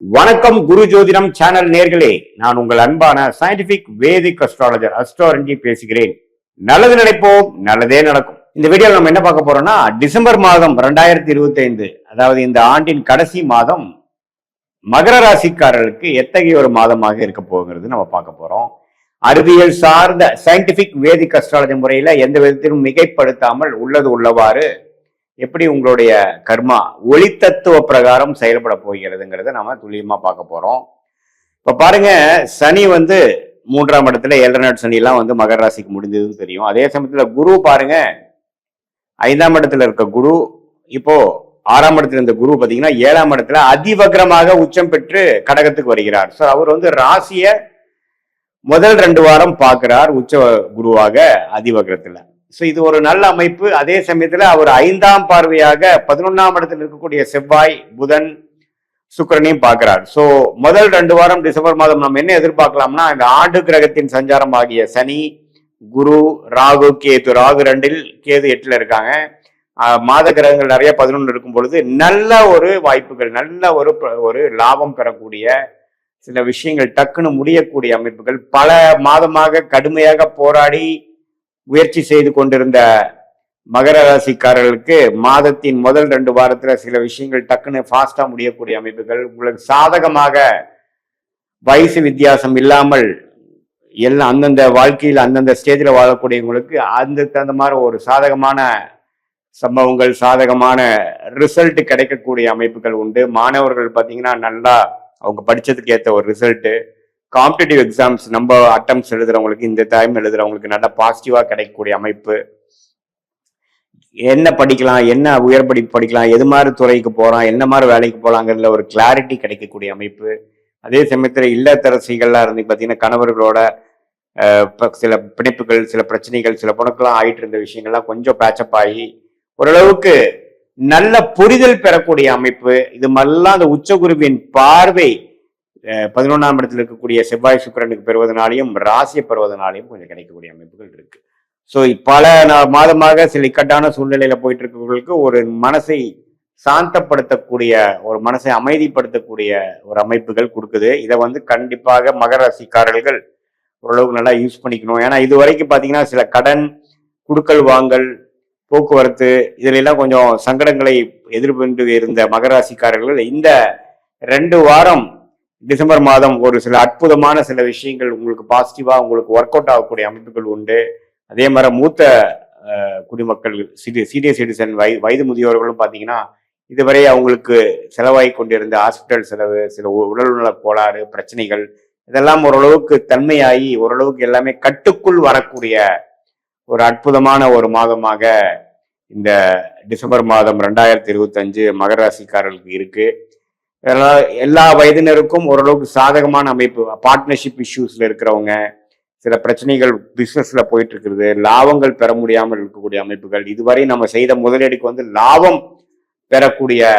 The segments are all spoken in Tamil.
வணக்கம் குரு ஜோதிடம் சேனல் நேர்களே, நான் உங்கள் அன்பான சயின்டிபிக் வேதிக் அஸ்ட்ராலஜர் அஸ்ட்ரோரஞ்சி பேசுகிறேன். நல்லது நினைப்போம், நல்லதே நடக்கும். இந்த வீடியோவில் நம்ம என்ன பார்க்க போறோம்னா, டிசம்பர் மாதம் 2025, அதாவது இந்த ஆண்டின் கடைசி மாதம் மகர ராசிக்காரர்களுக்கு எத்தகைய ஒரு மாதமாக இருக்க போகிறது நம்ம பார்க்க போறோம். அறிவியல் சார்ந்த சயின்டிபிக் வேதிக் அஸ்ட்ராலஜி முறையில எந்த விதத்திலும் மிகைப்படுத்தாமல் உள்ளது உள்ளவாறு எப்படி உங்களுடைய கர்மா ஒளி தத்துவ பிரகாரம் செயல்பட போகிறதுங்கிறத நம்ம துல்லியமா பார்க்க போறோம். இப்ப பாருங்க, சனி வந்து 3ஆம் இடத்துல 7 நாட் சனி எல்லாம் வந்து மகர ராசிக்கு முடிஞ்சதுன்னு தெரியும். அதே சமயத்துல குரு பாருங்க, 5ஆம் இடத்துல இருக்க குரு இப்போ 6ஆம் இடத்துல இருந்த குரு பாத்தீங்கன்னா 7ஆம் இடத்துல அதிவக்ரமாக உச்சம் பெற்று கடகத்துக்கு வருகிறார். ஸோ அவர் வந்து ராசிய முதல் 2 வாரம் பார்க்கிறார் உச்ச குருவாக அதிவக்ரத்துல. ஸோ இது ஒரு நல்ல அமைப்பு. அதே சமயத்துல அவர் 5ஆம் பார்வையாக 11ஆம் இடத்தில் இருக்கக்கூடிய செவ்வாய், புதன், சுக்கிரனையும் பார்க்கிறார். ஸோ முதல் 2 வாரம் டிசம்பர் மாதம் நம்ம என்ன எதிர்பார்க்கலாம்னா, இந்த ஆண்டு கிரகத்தின் சஞ்சாரம் ஆகிய சனி, குரு, ராகு, கேது. ராகு 2ல், கேது 8ல் இருக்காங்க. மாத கிரகங்கள் நிறைய 11 இருக்கும் பொழுது நல்ல ஒரு வாய்ப்புகள், நல்ல ஒரு லாபம் பெறக்கூடிய சில விஷயங்கள் டக்குன்னு முடியக்கூடிய அமைப்புகள். பல மாதமாக கடுமையாக போராடி முயற்சி செய்து கொண்டிருந்த மகர ராசிக்காரர்களுக்கு மாதத்தின் முதல் 2 வாரத்துல சில விஷயங்கள் டக்குன்னு ஃபாஸ்டா முடியக்கூடிய அமைப்புகள். உங்களுக்கு சாதகமாக வயசு வித்தியாசம் இல்லாமல் எல்லாம் அந்தந்த வாழ்க்கையில் அந்தந்த ஸ்டேஜில் வாழக்கூடியவங்களுக்கு அந்த தகுந்த மாதிரி ஒரு சாதகமான சம்பவங்கள், சாதகமான ரிசல்ட் கிடைக்கக்கூடிய அமைப்புகள் உண்டு. மாணவர்கள் பார்த்தீங்கன்னா நல்லா அவங்க படிச்சதுக்கு ஏற்ற ஒரு ரிசல்ட்டு, காம்படிட்டிவ் எக்ஸாம்ஸ் நம்ம அட்டம்ஸ் எழுதுறவங்களுக்கு, இந்த டைம் எழுதுறவங்களுக்கு நல்ல பாசிட்டிவா கிடைக்கக்கூடிய அமைப்பு. என்ன படிக்கலாம், என்ன உயர் படிப்பு படிக்கலாம், எது மாதிரி துறைக்கு போறோம், என்ன மாதிரி வேலைக்கு போகலாங்கிறதுல ஒரு கிளாரிட்டி கிடைக்கக்கூடிய அமைப்பு. அதே சமயத்துல இல்லத்தரசிகள்லாம் இருந்து பார்த்தீங்கன்னா கணவர்களோட சில பிணைப்புகள், சில பிரச்சனைகள், சில புணக்கெல்லாம் ஆயிட்டு இருந்த விஷயங்கள்லாம் கொஞ்சம் பேச்சப் ஆகி ஓரளவுக்கு நல்ல புரிதல் பெறக்கூடிய அமைப்பு. இது மாதிரிலாம் அந்த உச்சகுருவின் பார்வை 11ஆம் இடத்துல இருக்கக்கூடிய செவ்வாய், சுக்கிரனுக்கு பெறுவதனாலையும் ராசியை பெறுவதனாலையும் கொஞ்சம் கிடைக்கக்கூடிய அமைப்புகள் இருக்கு. ஸோ பல மாதமாக சில இக்கட்டான சூழ்நிலையில போயிட்டு இருக்கவங்களுக்கு ஒரு மனசை சாந்தப்படுத்தக்கூடிய, ஒரு மனசை அமைதிப்படுத்தக்கூடிய ஒரு அமைப்புகள் கொடுக்குது. இதை வந்து கண்டிப்பாக மகர ராசிக்காரர்கள் ஓரளவுக்கு நல்லா யூஸ் பண்ணிக்கணும். ஏன்னா இது வரைக்கும் பார்த்தீங்கன்னா சில கடன், குடுக்கல் வாங்கல், போக்குவரத்து இதுல எல்லாம் கொஞ்சம் சங்கடங்களை எதிர்கொண்டு இருந்த மகர ராசிக்காரர்கள் இந்த 2 வாரம் டிசம்பர் மாதம் ஒரு சில அற்புதமான சில விஷயங்கள் உங்களுக்கு பாசிட்டிவா உங்களுக்கு ஒர்க் அவுட் ஆகக்கூடிய அமைப்புகள் உண்டு. அதே மாதிரி மூத்த குடிமக்கள், சீனியர் சிட்டிசன், வயது முதியோர்களும் பார்த்தீங்கன்னா இதுவரை அவங்களுக்கு செலவாகி கொண்டிருந்த ஹாஸ்பிட்டல் செலவு, சில உடல்நல கோளாறு பிரச்சனைகள் இதெல்லாம் ஓரளவுக்கு தன்மையாகி ஓரளவுக்கு எல்லாமே கட்டுக்குள் வரக்கூடிய ஒரு அற்புதமான ஒரு மாதமாக இந்த டிசம்பர் மாதம் 2025 மகர ராசிக்காரர்களுக்கு இருக்கு. எல்லா வயதினருக்கும் ஓரளவுக்கு சாதகமான அமைப்பு. பார்ட்னர்ஷிப் இஷ்யூஸ்ல இருக்கிறவங்க, சில பிரச்சனைகள் பிசினஸ்ல போயிட்டு இருக்கிறது, லாபங்கள் பெற முடியாமல் இருக்கக்கூடிய அமைப்புகள், இதுவரை நம்ம செய்த முதலீடுக்கு வந்து லாபம் பெறக்கூடிய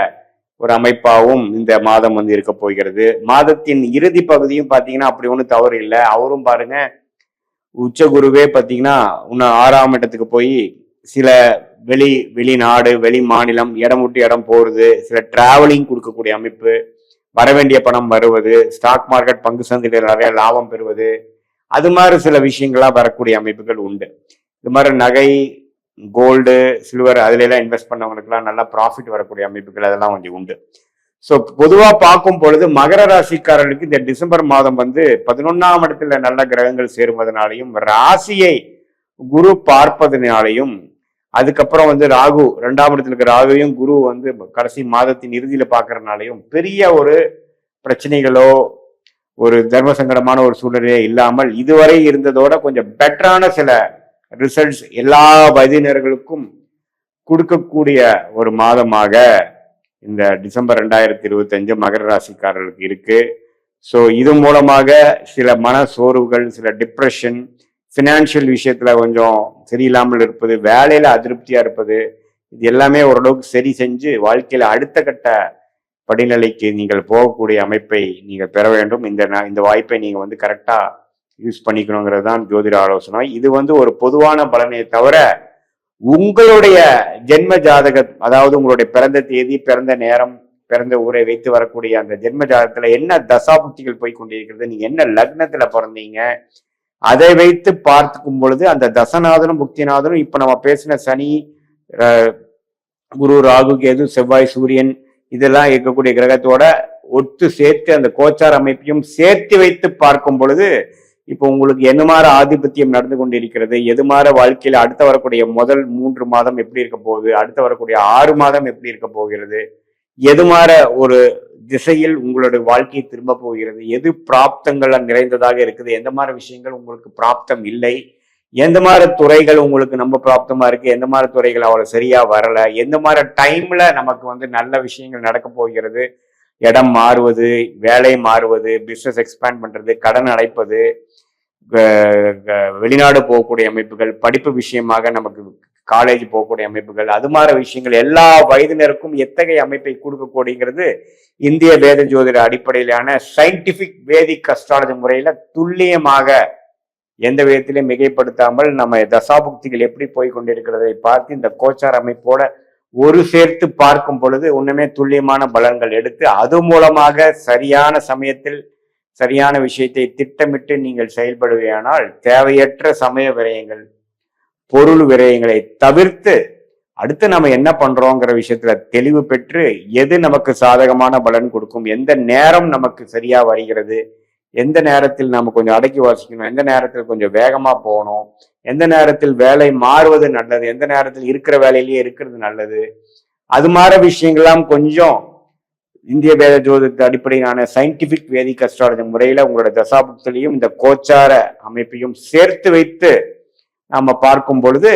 ஒரு அமைப்பாகவும் இந்த மாதம் வந்து இருக்க போகிறது. மாதத்தின் இறுதி பகுதியும் பார்த்தீங்கன்னா அப்படி ஒன்றும் தவறு இல்லை. அவரும் பாருங்க, உச்சகுருவே பார்த்தீங்கன்னா இன்னும் 6ஆம் இடத்துக்கு போய் சில வெளிநாடு, வெளி மாநிலம், இடம் விட்டு இடம் போறது, சில டிராவலிங் கொடுக்கக்கூடிய அமைப்பு, வரவேண்டிய பணம் வருவது, ஸ்டாக் மார்க்கெட் பங்கு சந்தையில் நிறைய லாபம் பெறுவது, அது மாதிரி சில விஷயங்கள்லாம் வரக்கூடிய அமைப்புகள் உண்டு. இது மாதிரி நகை, கோல்டு, சில்வர் அதுல எல்லாம் இன்வெஸ்ட் பண்ணவங்களுக்குலாம் நல்லா ப்ராஃபிட் வரக்கூடிய அமைப்புகள் அதெல்லாம் கொஞ்சம் உண்டு. ஸோ பொதுவாக பார்க்கும் பொழுது மகர ராசிக்காரர்களுக்கு இந்த டிசம்பர் மாதம் வந்து 11ஆம் இடத்துல நல்ல கிரகங்கள் சேருவதனாலையும், ராசியை குரு பார்ப்பதனாலையும், அதுக்கப்புறம் வந்து ராகு 2ஆம் இடத்துல இருக்க ராகுவையும் குரு வந்து கடைசி மாதத்தின் இறுதியில பார்க்கறதுனாலையும் பெரிய ஒரு பிரச்சனைகளோ ஒரு தர்ம சங்கடமான ஒரு சூழ்நிலையே இல்லாமல் இதுவரை இருந்ததோட கொஞ்சம் பெட்டரான சில ரிசல்ட்ஸ் எல்லா வயதினர்களுக்கும் கொடுக்கக்கூடிய ஒரு மாதமாக இந்த டிசம்பர் 2025 மகர ராசிக்காரர்களுக்கு இருக்கு. ஸோ இது மூலமாக சில மன சோர்வுகள், சில டிப்ரெஷன், ஃபினான்ஷியல் விஷயத்துல கொஞ்சம் சரியில்லாமல் இருப்பது, வேலையில அதிருப்தியா இருப்பது, இது எல்லாமே ஓரளவுக்கு சரி செஞ்சு வாழ்க்கையில அடுத்த கட்ட படிநிலைக்கு நீங்கள் போகக்கூடிய அமைப்பை நீங்கள் பெற வேண்டும். இந்த வாய்ப்பை நீங்க வந்து கரெக்டா யூஸ் பண்ணிக்கணுங்கிறது தான் ஜோதிட ஆலோசனை. இது வந்து ஒரு பொதுவான பலனை தவிர உங்களுடைய ஜென்ம ஜாதக, அதாவது உங்களுடைய பிறந்த தேதி, பிறந்த நேரம், பிறந்த ஊரை வைத்து வரக்கூடிய அந்த ஜென்ம ஜாதகத்துல என்ன தசாபுக்திகள் போய் கொண்டிருக்கிறது, நீங்க என்ன லக்னத்துல பிறந்தீங்க, அதை வைத்து பார்க்கும் பொழுது அந்த தசநாதனும் புக்திநாதனும் இப்ப நம்ம பேசின சனி, குரு, ராகு, கேது, செவ்வாய், சூரியன் இதெல்லாம் இருக்கக்கூடிய கிரகத்தோட ஒத்து சேர்த்து அந்த கோச்சார அமைப்பையும் சேர்த்து வைத்து பார்க்கும் பொழுது இப்போ உங்களுக்கு என்ன மாதிரி ஆதிபத்தியம் நடந்து கொண்டிருக்கிறது, எது மாதிரி வாழ்க்கையில அடுத்த வரக்கூடிய முதல் 3 மாதம் எப்படி இருக்க போகுது, அடுத்த வரக்கூடிய 6 மாதம் எப்படி இருக்க போகிறது, எது மாதிரி ஒரு திசையில் உங்களுடைய வாழ்க்கை திரும்ப போகிறது, எது பிராப்தங்கள் நிறைந்ததாக இருக்குது, எந்த மாதிரி விஷயங்கள் உங்களுக்கு பிராப்தம் இல்லை, எந்த மாதிரி துறைகள் உங்களுக்கு நம்ம பிராப்தமா இருக்கு, எந்த மாதிரி துறைகள் அவ்வளவு சரியா வரல, எந்த மாதிரி டைம்ல நமக்கு நல்ல விஷயங்கள் நடக்க போகிறது, இடம் மாறுவது, வேலை மாறுவது, பிசினஸ் எக்ஸ்பேண்ட் பண்றது, கடன் அடைப்பது, வெளிநாடு போகக்கூடிய அமைப்புகள், படிப்பு விஷயமாக நமக்கு காலேஜ் போகக்கூடிய அமைப்புகள், அது மாதிரி விஷயங்கள் எல்லா வயதினருக்கும் எத்தகைய அமைப்பை கொடுக்கக்கூடியங்கிறது இந்திய வேத ஜோதிட அடிப்படையிலான சயின்டிபிக் வேதிக் அஸ்ட்ராலஜி முறையில துல்லியமாக எந்த விதத்திலையும் மிகைப்படுத்தாமல் நம்ம தசாபுக்திகள் எப்படி போய் கொண்டிருக்கிறதை பார்த்து இந்த கோச்சார அமைப்போட ஒரு சேர்த்து பார்க்கும் பொழுது ஒண்ணுமே துல்லியமான பலன்கள் எடுத்து அது மூலமாக சரியான சமயத்தில் சரியான விஷயத்தை திட்டமிட்டு நீங்கள் செயல்படுவீனால் தேவையற்ற சமய விரயங்கள், பொருள் விரயங்களை தவிர்த்து அடுத்து நம்ம என்ன பண்றோங்கிற விஷயத்துல தெளிவு பெற்று எது நமக்கு சாதகமான பலன் கொடுக்கும், எந்த நேரம் நமக்கு சரியா வருகிறது, எந்த நேரத்தில் நாம கொஞ்சம் அடக்கி வாசிக்கணும், எந்த நேரத்தில் கொஞ்சம் வேகமா போகணும், எந்த நேரத்தில் வேலை மாறுவது நல்லது, எந்த நேரத்தில் இருக்கிற வேலையிலேயே இருக்கிறது நல்லது, அது மாதிரி விஷயங்கள்லாம் கொஞ்சம் இந்திய வேத ஜோதிட அடிப்படையிலான சயின்டிபிக் வேதிக் அஸ்ட்ராலஜி முறையில உங்களோட தசாபுக்திலையும் இந்த கோச்சார அமைப்பையும் சேர்த்து வைத்து நாம பார்க்கும் பொழுது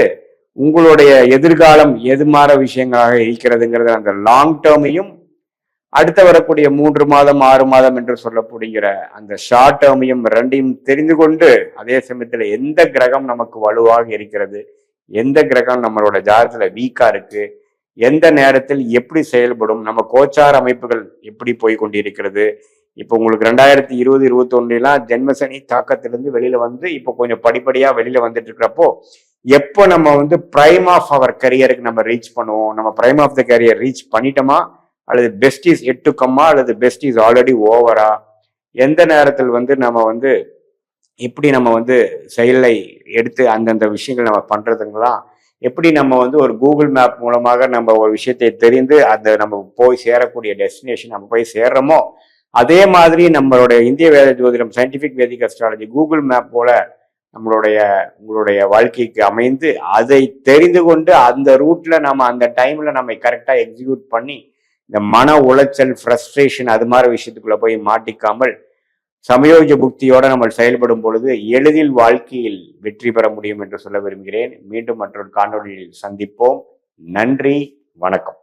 உங்களுடைய எதிர்காலம் எது மாதிரி விஷயங்களாக இருக்கிறதுங்கிறது அந்த லாங் டேர்மையும் அடுத்த வரக்கூடிய 3 மாதம் 6 மாதம் என்று சொல்லப்படுகிற அந்த ஷார்ட் டேர்மையும் ரெண்டையும் தெரிந்து கொண்டு அதே சமயத்துல எந்த கிரகம் நமக்கு வலுவாக இருக்கிறது, எந்த கிரகம் நம்மளோட ஜாதகத்துல வீக்கா இருக்கு, எந்த நேரத்தில் எப்படி செயல்படும், நம்ம கோச்சார அமைப்புகள் எப்படி போய் கொண்டிருக்கிறது. இப்போ உங்களுக்கு 2020-21 ஜென்மசனி தாக்கத்திலிருந்து வெளியில வந்து இப்போ கொஞ்சம் படிப்படியா வெளியில வந்துட்டு இருக்கிறப்போ எப்போ நம்ம பிரைம் ஆஃப் அவர் கரியருக்கு நம்ம ரீச் பண்ணுவோம், நம்ம prime of the career reach பண்ணிட்டோமா அல்லது பெஸ்ட் இஸ் எட் டு கம்மா அல்லது பெஸ்ட் இஸ் ஆல்ரெடி ஓவரா, எந்த நேரத்தில் நம்ம எப்படி நம்ம செயலை எடுத்து அந்தந்த விஷயங்கள் நம்ம பண்றதுங்களாம், எப்படி நம்ம ஒரு கூகுள் மேப் மூலமாக நம்ம ஒரு விஷயத்தை தெரிந்து அந்த நம்ம போய் சேரக்கூடிய டெஸ்டினேஷன் நம்ம போய் சேர்றோமோ அதே மாதிரி நம்மளுடைய இந்திய வேத ஜோதிடம் சயின்டிபிக் வேதிக் அஸ்ட்ராலஜி கூகுள் மேப் போல உங்களுடைய வாழ்க்கைக்கு அமைந்து அதை தெரிந்து கொண்டு அந்த ரூட்ல நம்ம அந்த டைம்ல நம்ம கரெக்டா எக்ஸிக்யூட் பண்ணி இந்த மன உளைச்சல், ஃப்ரஸ்ட்ரேஷன் அது மாதிரி விஷயத்துக்குள்ள போய் மாட்டிக்காமல் சமயோஜ புக்தியோட நம்ம செயல்படும் பொழுது எளிதில் வாழ்க்கையில் வெற்றி பெற முடியும் என்று சொல்ல விரும்புகிறேன். மீண்டும் மற்றொரு காணொலியில் சந்திப்போம். நன்றி, வணக்கம்.